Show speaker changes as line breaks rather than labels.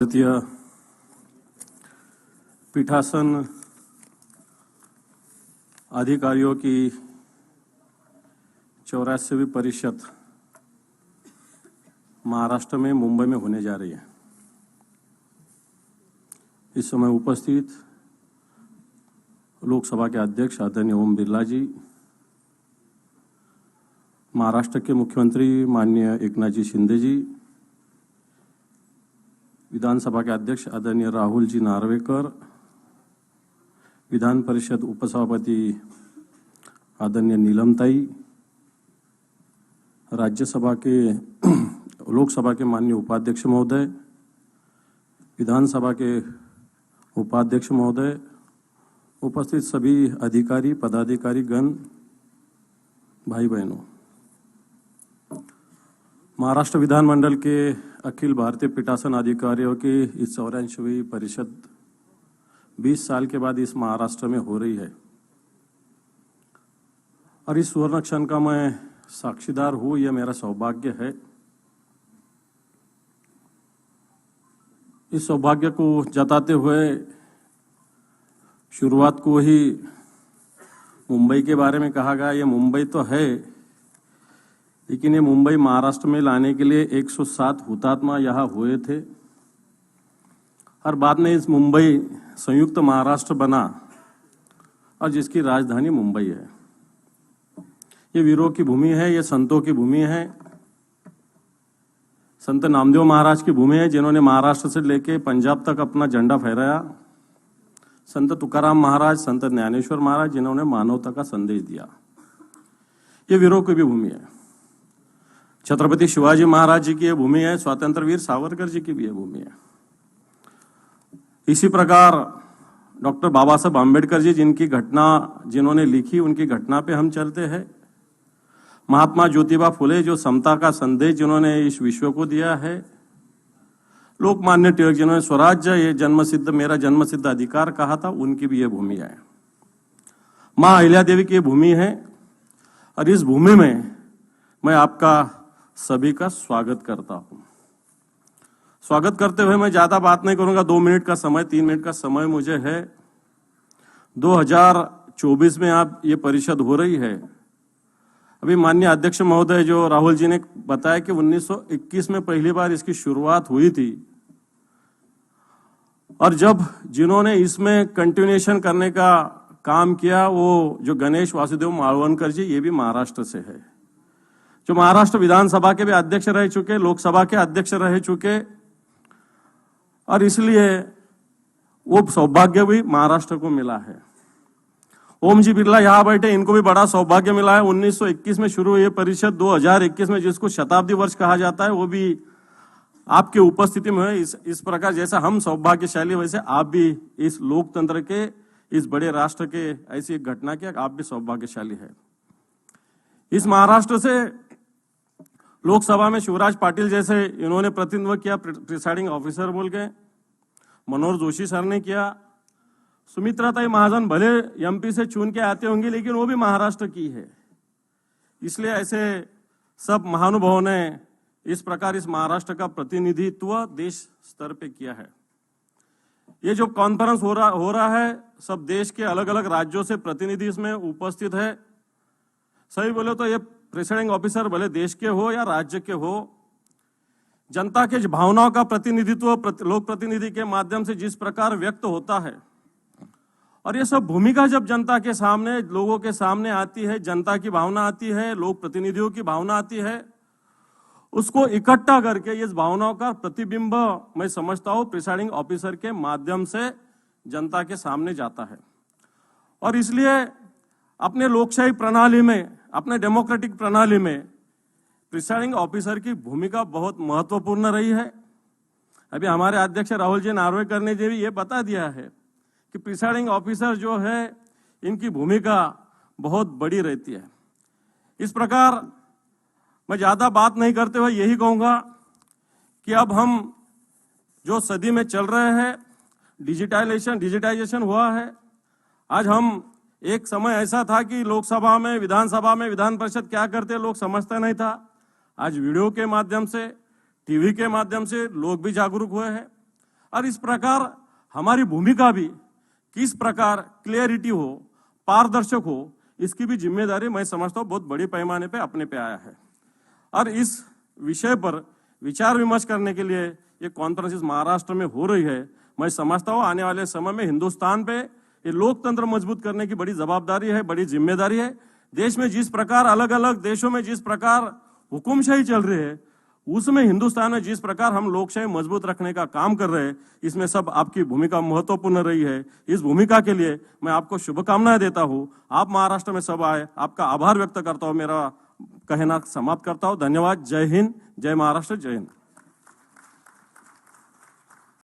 भारतीय पीठासन अधिकारियों की 84वीं परिषद महाराष्ट्र में मुंबई में होने जा रही है। इस समय उपस्थित लोकसभा के अध्यक्ष आदरणीय ओम बिरला जी, महाराष्ट्र के मुख्यमंत्री माननीय एकनाथ जी शिंदे जी, विधानसभा के अध्यक्ष आदरणीय राहुल जी नार्वेकर, विधान परिषद उपसभापति आदरणीय नीलमताई, राज्यसभा के लोकसभा के माननीय उपाध्यक्ष महोदय, विधानसभा के उपाध्यक्ष महोदय, उपस्थित सभी अधिकारी पदाधिकारी गण, भाई बहनों, महाराष्ट्र विधानमंडल के अखिल भारतीय पीठासन अधिकारियों की इस 84वीं परिषद 20 साल के बाद इस महाराष्ट्र में हो रही है और इस सुवर्ण क्षण का मैं साक्षीदार हूं। यह मेरा सौभाग्य है। इस सौभाग्य को जताते हुए शुरुआत को ही मुंबई के बारे में कहा गया। ये मुंबई तो है, लेकिन ये मुंबई महाराष्ट्र में लाने के लिए 107 हुतात्मा यहाँ हुए थे और बाद में इस मुंबई संयुक्त महाराष्ट्र बना और जिसकी राजधानी मुंबई है। ये वीरों की भूमि है, ये संतों की भूमि है। संत नामदेव महाराज की भूमि है, जिन्होंने महाराष्ट्र से लेके पंजाब तक अपना झंडा फहराया। संत तुकाराम महाराज, संत ज्ञानेश्वर महाराज, जिन्होंने मानवता का संदेश दिया। ये वीरों की भी भूमि है। छत्रपति शिवाजी महाराज जी की यह भूमि है, स्वतंत्र वीर सावरकर जी की भी यह भूमि है। इसी प्रकार डॉक्टर बाबा साहब आम्बेडकर जी, जिनकी घटना जिन्होंने लिखी, उनकी घटना पे हम चलते हैं। महात्मा ज्योतिबा फुले, जो समता का संदेश जिन्होंने इस विश्व को दिया है। लोकमान्य तिलक, जिन्होंने स्वराज्य ये जन्मसिद्ध मेरा जन्मसिद्ध अधिकार कहा था, उनकी भी यह भूमि है। मां अहिल्या देवी की भूमि है और इस भूमि में मैं आपका सभी का स्वागत करता हूं। स्वागत करते हुए मैं ज्यादा बात नहीं करूंगा। 2 मिनट का समय, 3 मिनट का समय मुझे है। 2024 में आप ये परिषद हो रही है। अभी माननीय अध्यक्ष महोदय जो राहुल जी ने बताया कि 1921 में पहली बार इसकी शुरुआत हुई थी और जब जिन्होंने इसमें कंटिन्यूएशन करने का काम किया वो जो गणेश वासुदेव मालवणकर जी, ये भी महाराष्ट्र से है, जो महाराष्ट्र विधानसभा के भी अध्यक्ष रह चुके, लोकसभा के अध्यक्ष रह चुके, और इसलिए वो सौभाग्य भी महाराष्ट्र को मिला है। ओम जी बिरला यहां बैठे, इनको भी बड़ा सौभाग्य मिला है। 1921 में शुरू हुई ये परिषद 2021 में, जिसको शताब्दी वर्ष कहा जाता है, वो भी आपके उपस्थिति में है। इस प्रकार जैसा हम सौभाग्यशाली, वैसे आप भी इस लोकतंत्र के, इस बड़े राष्ट्र के ऐसी एक घटना की आप भी सौभाग्यशाली है। इस महाराष्ट्र से लोकसभा में शिवराज पाटिल जैसे इन्होंने प्रतिनिधित्व किया, प्रिसाइडिंग ऑफिसर बोल के। मनोहर जोशी सर ने किया। सुमित्राताई महाजन भले एमपी से चुन के आते होंगे, लेकिन वो भी महाराष्ट्र की है। इसलिए ऐसे सब महानुभावों ने इस प्रकार इस महाराष्ट्र का प्रतिनिधित्व देश स्तर पे किया है। ये जो कॉन्फ्रेंस हो रहा है, सब देश के अलग अलग राज्यों से प्रतिनिधि इसमें उपस्थित है। सही बोले तो ये प्रिसाइडिंग ऑफिसर भले देश के हो या राज्य के हो, जनता के भावनाओं का प्रतिनिधित्व लोक प्रतिनिधि के माध्यम से जिस प्रकार व्यक्त होता है, और ये सब भूमिका जब जनता के सामने, लोगों के सामने आती है, जनता की भावना आती है, लोक प्रतिनिधियों की भावना आती है, उसको इकट्ठा करके इस भावनाओं का प्रतिबिंब मैं समझता हूं प्रिसाइडिंग ऑफिसर के माध्यम से जनता के सामने जाता है। और इसलिए अपने लोकशाही प्रणाली में, अपने डेमोक्रेटिक प्रणाली में प्रिसाइडिंग ऑफिसर की भूमिका बहुत महत्वपूर्ण रही है। अभी हमारे अध्यक्ष राहुल जी नार्वेकर ने भी ये बता दिया है कि प्रिसाइडिंग ऑफिसर जो है, इनकी भूमिका बहुत बड़ी रहती है। इस प्रकार मैं ज्यादा बात नहीं करते हुए यही कहूंगा कि अब हम जो सदी में चल रहे हैं, डिजिटाइजेशन हुआ है। आज हम, एक समय ऐसा था कि लोकसभा में, विधानसभा में विधान परिषद क्या करते लोग समझते नहीं था। आज वीडियो के माध्यम से, टीवी के माध्यम से लोग भी जागरूक हुए हैं। और इस प्रकार हमारी भूमिका भी किस प्रकार क्लियरिटी हो, पारदर्शक हो, इसकी भी जिम्मेदारी मैं समझता हूँ बहुत बड़े पैमाने पे अपने पे आया है। और इस विषय पर विचार विमर्श करने के लिए ये कॉन्फ्रेंस इस महाराष्ट्र में हो रही है। मैं समझता हूँ आने वाले समय में हिंदुस्तान पे ये लोकतंत्र मजबूत करने की बड़ी जवाबदारी है, बड़ी जिम्मेदारी है। देश में जिस प्रकार अलग अलग देशों में जिस प्रकार हुकुमशाही चल रही है, उसमें हिंदुस्तान में जिस प्रकार हम लोकशाही मजबूत रखने का काम कर रहे हैं, इसमें सब आपकी भूमिका महत्वपूर्ण रही है। इस भूमिका के लिए मैं आपको शुभकामनाएं देता हूं। आप महाराष्ट्र में सब आए, आपका आभार व्यक्त करता हूं। मेरा कहना समाप्त करता हूं। धन्यवाद। जय हिंद, जय महाराष्ट्र, जय हिंद।